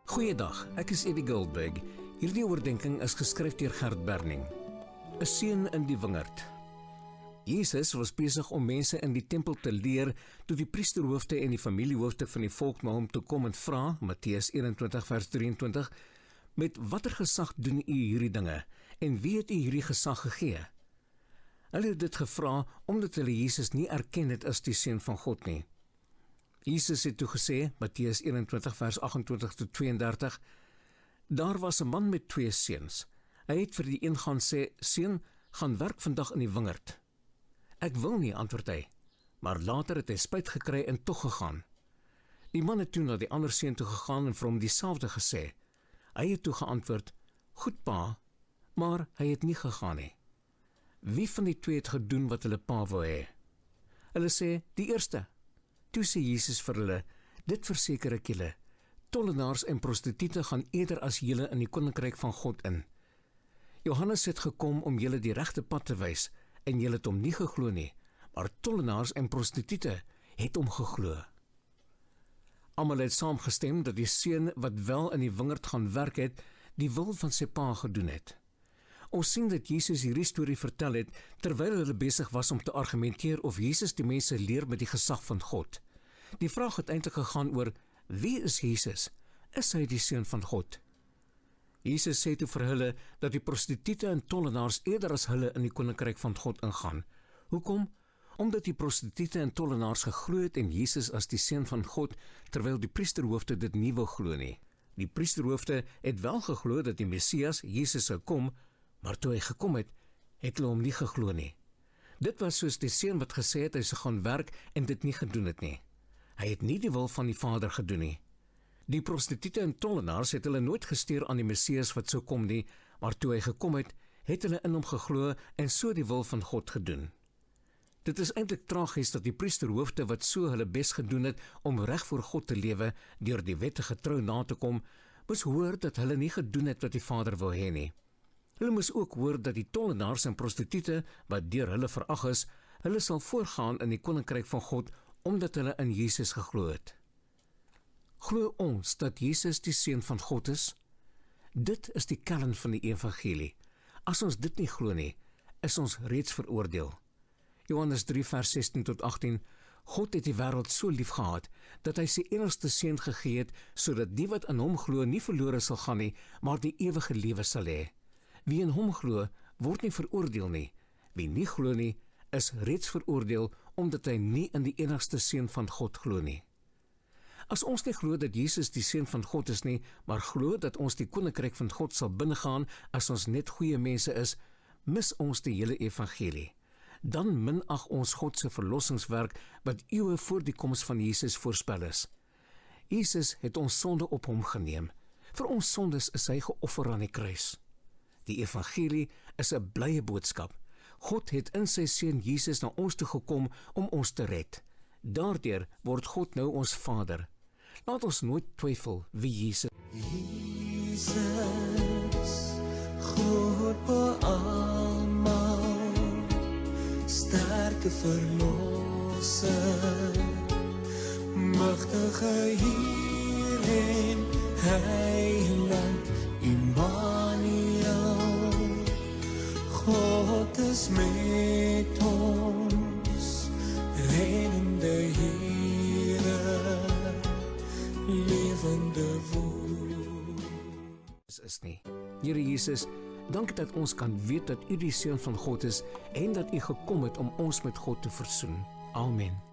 Goeiedag, ek is Eddie Goldberg. Hierdie oordenking is geskryf deur Gert Berning. 'n Seun in die wingerd. Jesus was besig om mense in die tempel te leer toe die priesterhoofde en die familiehoofde van die volk na hom toe kom en vra, Matteus 21 vers 23, met watter gesag doen u hierdie dinge en wie het u hierdie gesag gegee? Hulle het dit gevra omdat hulle Jesus nie erken het as die Seun van God nie. Jesus het toe gesê, Matteus 21 vers 28 tot 32, daar was 'n man met 2 seuns. Hy het vir die een gaan sê, seun, gaan werk vandag in die wingerd. Ek wil nie, antwoord hy, maar later het hy spyt gekry en tog gegaan. Die man het toe na die ander seun toe gegaan en vir hom dieselfde gesê. Hy het toe geantwoord, goed pa, maar hy het nie gegaan nie. Wie van die 2 het gedoen wat hulle pa wou hê? Hulle sê, die eerste. Toe sê Jesus vir hulle, dit verseker ek julle, tollenaars en prostituie gaan eerder as julle in die koninkryk van God in. Johannes het gekom om julle die regte pad te wys, en julle het hom nie geglo nie, maar tollenaars en prostituie het hom geglo. Almal het saamgestem dat die seun wat wel in die wingerd gaan werk het, die wil van sy pa gedoen het. Ons sien dat Jesus hierdie storie vertel het, terwyl hulle besig was om te argumenteer of Jesus die mense leer met die gesag van God. Die vraag het eintlik gegaan oor, wie is Jesus? Is hy die Seun van God? Jesus sê toe vir hulle, dat die prostituie en tollenaars eerder as hulle in die koninkryk van God ingaan. Hoekom? Omdat die prostituie en tollenaars geglo het in Jesus as die Seun van God, terwyl die priesterhoofde dit nie wou glo nie. Die priesterhoofde het wel geglo dat die Messias, Jesus, sou kom, maar toe hy gekom het, het hulle hom nie geglo nie. Dit was soos die seun wat gesê het hy sou gaan werk en dit nie gedoen het nie. Hy het nie die wil van die Vader gedoen nie. Die prostituie en tollenaars het hulle nooit gesteer aan die Messias wat sou kom nie, maar toe hy gekom het, het hulle in hom geglo en so die wil van God gedoen. Dit is eintlik tragies dat die priesterhoofde wat so hulle bes gedoen het om reg voor God te lewe, deur die wette getrou na te kom, moes hoor dat hulle nie gedoen het wat die Vader wou hê nie. Hulle moes ook hoor dat die tollenaars en prostituie, wat deur hulle verag is, hulle sal voorgaan in die koninkryk van God, omdat hulle in Jesus geglo het. Glo ons dat Jesus die Seun van God is? Dit is die kern van die evangelie. As ons dit nie glo nie, is ons reeds veroordeel. Johannes 3 vers 16 tot 18, God het die wêreld so lief gehad, dat hy sy enigste seun gegee het, sodat die wat in hom glo nie verlore sal gaan nie, maar die ewige lewe sal hê. Wie in hom glo, word nie veroordeel nie. Wie nie glo nie, is reeds veroordeel, omdat hy nie in die enigste Seun van God glo nie. As ons nie glo dat Jesus die Seun van God is nie, maar glo dat ons die koninkryk van God sal binnegaan as ons net goeie mense is, mis ons die hele evangelie. Dan minag ons God se verlossingswerk wat eeue voor die koms van Jesus voorspel is. Jesus het ons sonde op hom geneem. Vir ons sondes is hy geoffer aan die kruis. Die evangelie is 'n blye boodskap. God het in sy seun Jesus na ons toe gekom om ons te red. Daardeur word God nou ons Vader. Laat ons nooit twyfel wie Jesus. Jesus, groot beamal, sterke verlosser, magtige Heer en Heiland, Immanuel. God is met ons, reddende Here, lewende woord. Is nie. Here Jesus, dankie dat ons kan weet dat U die Seun van God is en dat U gekom het om ons met God te versoen. Amen.